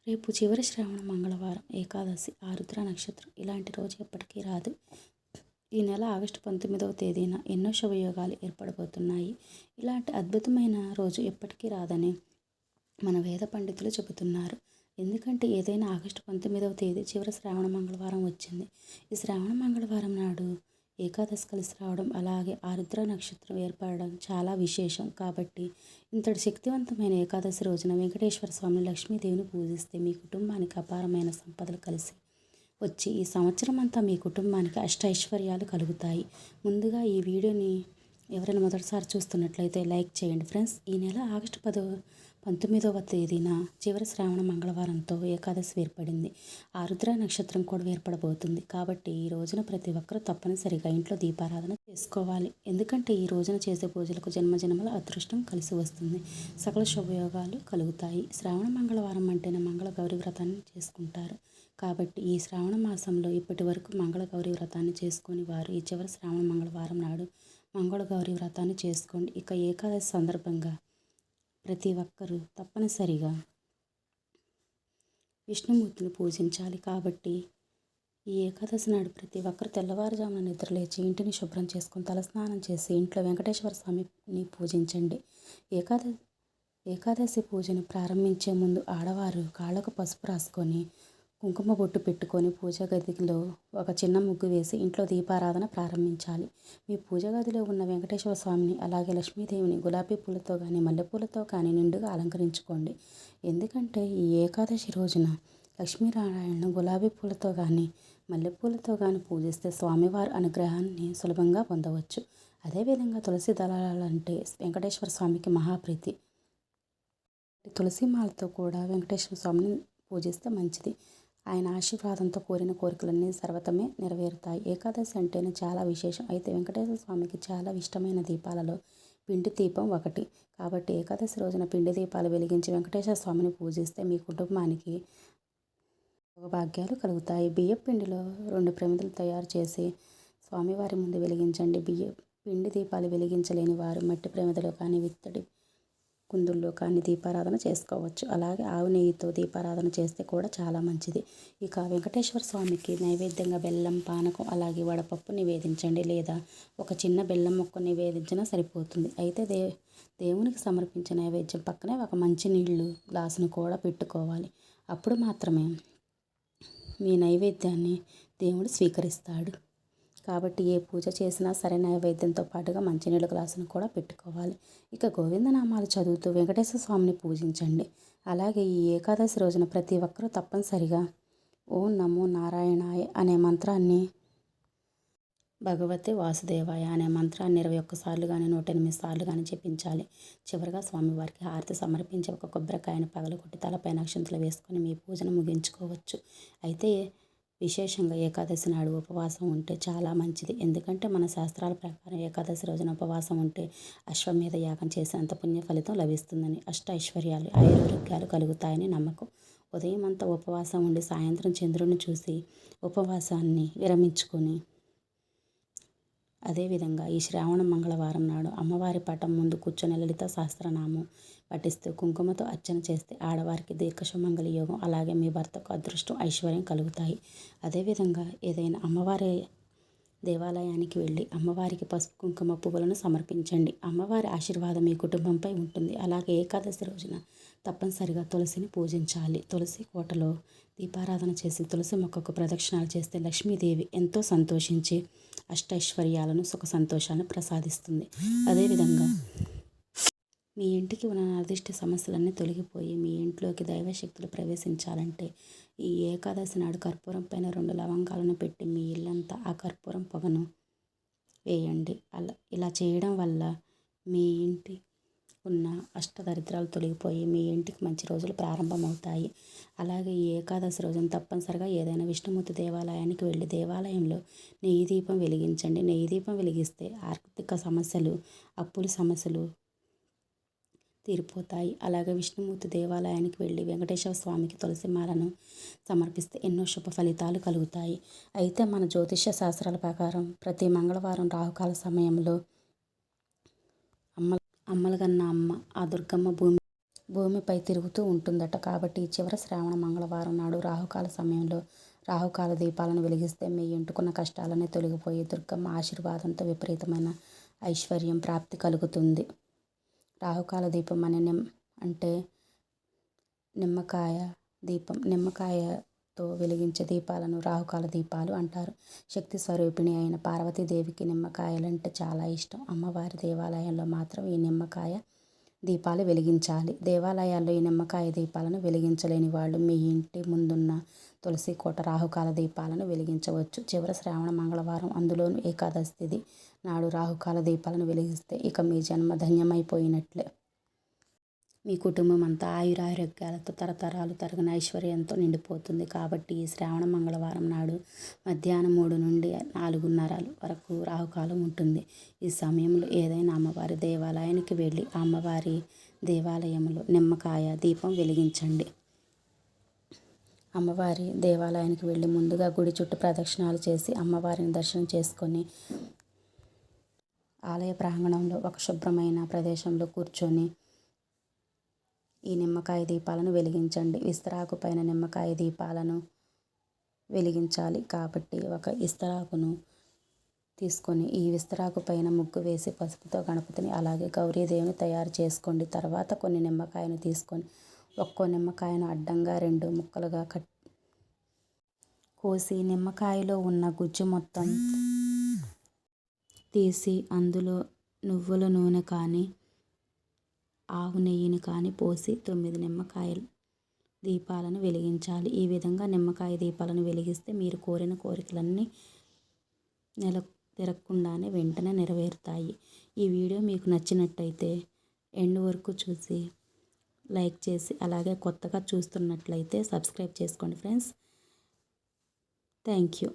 రేపు చివరి శ్రావణ మంగళవారం ఏకాదశి ఆరుద్ర నక్షత్రం. ఇలాంటి రోజు ఎప్పటికీ రాదు. ఈ నెల ఆగస్టు 19వ తేదీన ఎన్నో శుభయోగాలు ఏర్పడబోతున్నాయి. ఇలాంటి అద్భుతమైన రోజు ఎప్పటికీ రాదని మన వేద పండితులు చెబుతున్నారు. ఎందుకంటే ఏదైనా ఆగస్టు 19వ తేదీ చివరి శ్రావణ మంగళవారం వచ్చింది. ఈ శ్రావణ మంగళవారం నాడు ఏకాదశి కలిసి రావడం, అలాగే ఆరుద్ర నక్షత్రం ఏర్పడడం చాలా విశేషం. కాబట్టి ఇంతటి శక్తివంతమైన ఏకాదశి రోజున వెంకటేశ్వర స్వామిని, లక్ష్మీదేవిని పూజిస్తే మీ కుటుంబానికి అపారమైన సంపదలు కలిసి వచ్చి ఈ సంవత్సరం అంతా మీ కుటుంబానికి అష్టైశ్వర్యాలు కలుగుతాయి. ముందుగా ఈ వీడియోని ఎవరైనా మొదటిసారి చూస్తున్నట్లయితే లైక్ చేయండి ఫ్రెండ్స్. ఈ నెల ఆగస్టు 19వ తేదీన చివరి శ్రావణ మంగళవారంతో ఏకాదశి ఏర్పడింది. ఆరుద్ర నక్షత్రం కూడా ఏర్పడబోతుంది. కాబట్టి ఈ రోజున ప్రతి ఒక్కరూ తప్పనిసరిగా ఇంట్లో దీపారాధన చేసుకోవాలి. ఎందుకంటే ఈ రోజున చేసే పూజలకు జన్మజన్మల అదృష్టం కలిసి వస్తుంది. సకల శుభయోగాలు కలుగుతాయి. శ్రావణ మంగళవారం అంటేనే మంగళ గౌరి వ్రతాన్ని చేసుకుంటారు. కాబట్టి ఈ శ్రావణ మాసంలో ఇప్పటి వరకు మంగళ గౌరి వ్రతాన్ని చేసుకొని వారు ఈ చివరి శ్రావణ మంగళవారం నాడు మంగళ గౌరి వ్రతాన్ని చేసుకోండి. ఇక ఏకాదశి సందర్భంగా ప్రతి ఒక్కరూ తప్పనిసరిగా విష్ణుమూర్తిని పూజించాలి. కాబట్టి ఈ ఏకాదశి నాడు ప్రతి ఒక్కరు తెల్లవారుజామున నిద్రలేచి ఇంటిని శుభ్రం చేసుకొని తలస్నానం చేసి ఇంట్లో వెంకటేశ్వర స్వామిని పూజించండి. ఏకాదశి పూజను ప్రారంభించే ముందు ఆడవారు కాళ్ళకు పసుపు రాసుకొని కుంకుమ బొట్టు పెట్టుకొని పూజా గదిలో ఒక చిన్న ముగ్గు వేసి ఇంట్లో దీపారాధన ప్రారంభించాలి. మీ పూజ గదిలో ఉన్న వెంకటేశ్వర స్వామిని, అలాగే లక్ష్మీదేవిని గులాబీ పూలతో కానీ మల్లెపూలతో కానీ నిండుగా అలంకరించుకోండి. ఎందుకంటే ఈ ఏకాదశి రోజున లక్ష్మీనారాయణను గులాబీ పూలతో కానీ మల్లెపూలతో కానీ పూజిస్తే స్వామివారి అనుగ్రహాన్ని సులభంగా పొందవచ్చు. అదేవిధంగా తులసి దళాలంటే వెంకటేశ్వర స్వామికి మహాప్రీతి. తులసి మాలతో కూడా వెంకటేశ్వర స్వామిని పూజిస్తే మంచిది. ఆయన ఆశీర్వాదంతో కోరిన కోరికలన్నీ సర్వతమే నెరవేరుతాయి. ఏకాదశి అంటేనే చాలా విశేషం. అయితే వెంకటేశ్వర స్వామికి చాలా ఇష్టమైన దీపాలలో పిండి దీపం ఒకటి. కాబట్టి ఏకాదశి రోజున పిండి దీపాలు వెలిగించి వెంకటేశ్వర స్వామిని పూజిస్తే మీ కుటుంబానికి భోగభాగ్యాలు కలుగుతాయి. బియ్యం పిండిలో 2 ప్రమిదలు తయారు చేసి స్వామివారి ముందు వెలిగించండి. పిండి దీపాలు వెలిగించలేని వారు మట్టి ప్రమిదలో కానీ విత్తడి కుందుల్లో కానీ దీపారాధన చేసుకోవచ్చు. అలాగే ఆవు నెయ్యితో దీపారాధన చేస్తే కూడా చాలా మంచిది. ఇక వెంకటేశ్వర స్వామికి నైవేద్యంగా బెల్లం, పానకం, అలాగే వడపప్పు నివేదించండి. లేదా ఒక చిన్న బెల్లం ముక్క నివేదించినా సరిపోతుంది. అయితే దేవునికి సమర్పించే నైవేద్యం పక్కనే ఒక మంచినీళ్ళు గ్లాసును కూడా పెట్టుకోవాలి. అప్పుడు మాత్రమే మీ నైవేద్యాన్ని దేవుడు స్వీకరిస్తాడు. కాబట్టి ఏ పూజ చేసినా సరే నైవేద్యంతో పాటుగా మంచినీళ్ళ గ్లాసును కూడా పెట్టుకోవాలి. ఇక గోవిందనామాలు చదువుతూ వెంకటేశ్వర స్వామిని పూజించండి. అలాగే ఈ ఏకాదశి రోజున ప్రతి ఒక్కరూ తప్పనిసరిగా ఓం నమో నారాయణాయ అనే మంత్రాన్ని, భగవతే వాసుదేవాయ అనే మంత్రాన్ని 21 సార్లు కానీ 108 సార్లు కానీ జపించాలి. చివరిగా స్వామివారికి హారతి సమర్పించి ఒక కొబ్బరికాయను పగలగొట్టి తలపైన అక్షంతలు వేసుకొని మీ పూజను ముగించుకోవచ్చు. అయితే విశేషంగా ఏకాదశి నాడు ఉపవాసం ఉంటే చాలా మంచిది. ఎందుకంటే మన శాస్త్రాల ప్రకారం ఏకాదశి రోజున ఉపవాసం ఉంటే అశ్వమేధ యాగం చేసేంత పుణ్య ఫలితం లభిస్తుందని, ఐశ్వర్యాలు ఆయురారోగ్యాలు కలుగుతాయని నమ్మకం. ఉదయం అంతా ఉపవాసం ఉండి సాయంత్రం చంద్రుడిని చూసి ఉపవాసాన్ని విరమించుకొని అదేవిధంగా ఈ శ్రావణ మంగళవారం నాడు అమ్మవారి పటం ముందు కూర్చొని లలిత సహస్రనామం పఠిస్తూ కుంకుమతో అర్చన చేస్తే ఆడవారికి దీర్ఘసుమంగళి యోగం, అలాగే మీ భర్తకు అదృష్టం, ఐశ్వర్యం కలుగుతాయి. అదేవిధంగా ఏదైనా అమ్మవారి దేవాలయానికి వెళ్ళి అమ్మవారికి పసుపు, కుంకుమ, పువ్వులను సమర్పించండి. అమ్మవారి ఆశీర్వాదం మీ కుటుంబంపై ఉంటుంది. అలాగే ఏకాదశి రోజున తప్పనిసరిగా తులసిని పూజించాలి. తులసి కోటలో దీపారాధన చేసి తులసి మొక్కకు ప్రదక్షిణాలు చేస్తే లక్ష్మీదేవి ఎంతో సంతోషించి అష్టైశ్వర్యాలను, సుఖ సంతోషాలను ప్రసాదిస్తుంది. అదేవిధంగా మీ ఇంటికి ఉన్న నిర్దిష్ట సమస్యలన్నీ తొలగిపోయి మీ ఇంట్లోకి దైవశక్తులు ప్రవేశించాలంటే ఈ ఏకాదశి నాడు కర్పూరం పైన 2 లవంగాలను పెట్టి మీ ఇల్లంతా ఆ కర్పూరం పొగను వేయండి. ఇలా చేయడం వల్ల మీ ఇంటి ఉన్న అష్టదరిద్రాలు తొలగిపోయి మీ ఇంటికి మంచి రోజులు ప్రారంభమవుతాయి. అలాగే ఈ ఏకాదశి రోజున తప్పనిసరిగా ఏదైనా విష్ణుమూర్తి దేవాలయానికి వెళ్ళి దేవాలయంలో నెయ్యి దీపం వెలిగించండి. నెయ్యి దీపం వెలిగిస్తే ఆర్థిక సమస్యలు, అప్పుల సమస్యలు తీరిపోతాయి. అలాగే విష్ణుమూర్తి దేవాలయానికి వెళ్ళి వెంకటేశ్వర స్వామికి తులసి మాలను సమర్పిస్తే ఎన్నో శుభ ఫలితాలు కలుగుతాయి. అయితే మన జ్యోతిష్య శాస్త్రాల ప్రకారం ప్రతి మంగళవారం రాహుకాల సమయంలో అమ్మలగన్న అమ్మ ఆ దుర్గమ్మ భూమి భూమిపై తిరుగుతూ ఉంటుందట. కాబట్టి ఈ చివరి శ్రావణ మంగళవారం నాడు రాహుకాల సమయంలో రాహుకాల దీపాలను వెలిగిస్తే మీ ఎంటుకున్న కష్టాలన్నీ తొలగిపోయి దుర్గమ్మ ఆశీర్వాదంతో విపరీతమైన ఐశ్వర్యం ప్రాప్తి కలుగుతుంది. రాహుకాల దీపం అంటే నిమ్మకాయ దీపం. నిమ్మకాయతో వెలిగించే దీపాలను రాహుకాల దీపాలు అంటారు. శక్తి స్వరూపిణి అయిన పార్వతీదేవికి నిమ్మకాయలంటే చాలా ఇష్టం. అమ్మవారి దేవాలయంలో మాత్రం ఈ నిమ్మకాయ దీపాలు వెలిగించాలి. దేవాలయాల్లో ఈ నిమ్మకాయ దీపాలను వెలిగించలేని వాళ్ళు మీ ఇంటి ముందున్న తులసి కోట రాహుకాల దీపాలను వెలిగించవచ్చు. చివరి శ్రావణ మంగళవారం, అందులోనూ ఏకాదశి తిథి నాడు రాహుకాల దీపాలను వెలిగిస్తే ఇక మీ జన్మ ధన్యమైపోయినట్లే. మీ కుటుంబం అంతా ఆయురారోగ్యాలతో తరతరాలు తరగని ఐశ్వర్యంతో నిండిపోతుంది. కాబట్టి ఈ శ్రావణ మంగళవారం నాడు మధ్యాహ్నం 3 నుండి 4:30 వరకు రాహుకాలం ఉంటుంది. ఈ సమయంలో ఏదైనా అమ్మవారి దేవాలయానికి వెళ్ళి అమ్మవారి దేవాలయంలో నిమ్మకాయ దీపం వెలిగించండి. అమ్మవారి దేవాలయానికి వెళ్ళి ముందుగా గుడి చుట్టూ ప్రదక్షిణాలు చేసి అమ్మవారిని దర్శనం చేసుకొని ఆలయ ప్రాంగణంలో ఒక శుభ్రమైన ప్రదేశంలో కూర్చొని ఈ నిమ్మకాయ దీపాలను వెలిగించండి. విస్తరాకు పైన నిమ్మకాయ దీపాలను వెలిగించాలి. కాబట్టి ఒక ఇస్తరాకును తీసుకొని ఈ విస్తరాకు పైన ముగ్గు వేసి పసుపుతో గణపతిని అలాగే గౌరీదేవిని తయారు చేసుకోండి. తర్వాత కొన్ని నిమ్మకాయను తీసుకొని ఒక్కో నిమ్మకాయను అడ్డంగా 2 ముక్కలుగా కోసి నిమ్మకాయలో ఉన్న గుజ్జు మొత్తం తీసి అందులో నువ్వుల నూనె కానీ ఆవు నెయ్యిని కానీ పోసి 9 నిమ్మకాయ దీపాలను వెలిగించాలి. ఈ విధంగా నిమ్మకాయ దీపాలను వెలిగిస్తే మీరు కోరిన కోరికలన్నీ తిరగకుండానే వెంటనే నెరవేరుతాయి. ఈ వీడియో మీకు నచ్చినట్టయితే ఎండ్ వరకు చూసి లైక్ చేసి అలాగే కొత్తగా చూస్తున్నట్లయితే సబ్స్క్రైబ్ చేసుకోండి ఫ్రెండ్స్. Thank you.